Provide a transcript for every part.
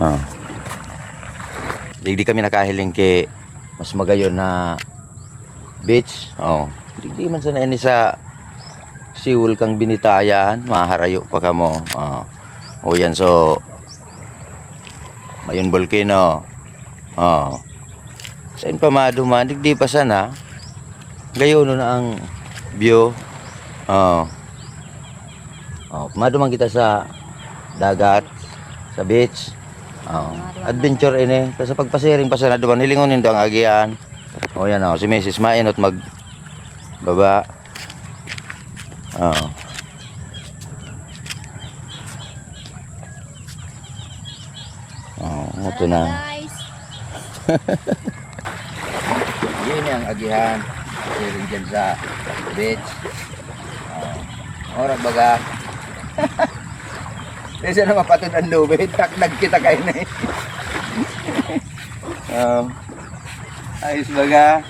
Oh. Di kami nakahiling kay mas magayon na beach. Oh. Di man sana ini sa siwul kang binitayan, maharayo pa kamo. Oh. O yan, so mayon volcano. Oh. Sa pa maduman, di pa sana. Gayon na ang view. Oh. Oh, maduman kita sa dagat, sa beach. Oh. Adventure ini. Kasi pagpasiring pa sana duman, hilingon nindo ang agian. O yan o, si Mrs. Mainot mag baba. Oh. Oh, ito na. Yun ang agihan. Siring dyan sa beach. Oh. Oras baga. Kasi na mapatod ang lubid. Taknag kita kayo na eh. Oh. Ayos baga.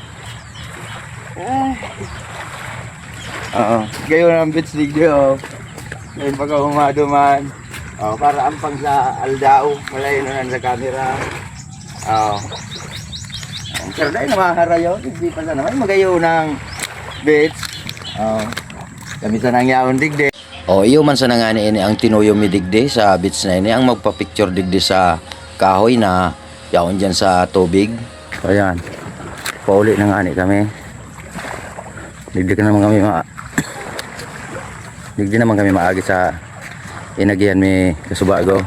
Oo. Gayon ang beach video. Ngayon pagka humaduman. Oh, para ampang sa Aldao. Malayo na sa camera. Oh. Ang sarday na maharayo. Hindi pa sana. May magayo ng beach. Oh. Kami sa nangyawang digde. Oh, iyo man sa nangani ini ang tinuyo mi digde sa beach na ini. Ang magpa-picture digde sa kahoy na yaon dyan sa tubig. Ayan. Pauli na ngani kami. Digde naman kami maagi sa inagihan mi Kasubago.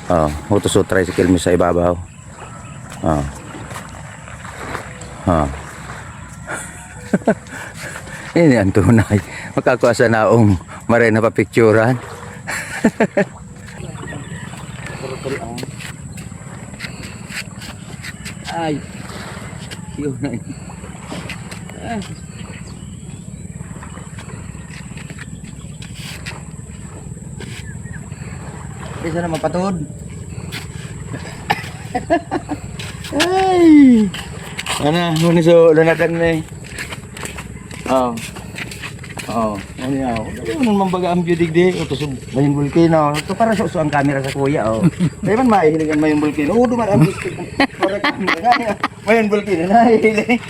Oh, utos tricycle mi sa ibabaw. Oh. Oh. Ini ang tunay. Makakuha sa naong maray na papicturan. Ay. Yun na. Bisa na mapatod. Ay. Ana, muna so lanatan na eh. Oh. Oh, ano yaw. Ano mambaga ang view digdi. Ito sa mayong volcano. Ito para sa ang camera sa kuya oh. Dahil man mahihilingan mayong volcano. Oo, duman ang gusto para camera. Mayong volcano na hihiling.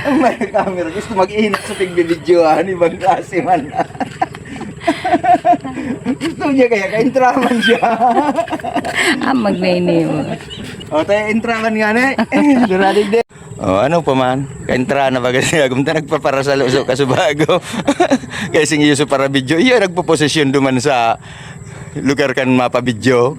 Ang may camera gusto mag-inat sa tig-videoan ibang klase man. Gusto niya kaya ka-intraman siya. Magnay mo. O, tayo intraman nga na duradig din. O, ano pa man? Ka-intra na ba kasi agumta nagpaparasalo sa Kasubago. Kasi nga para video. Iya, nagpo-posisyon duman sa lugar kan mapa video.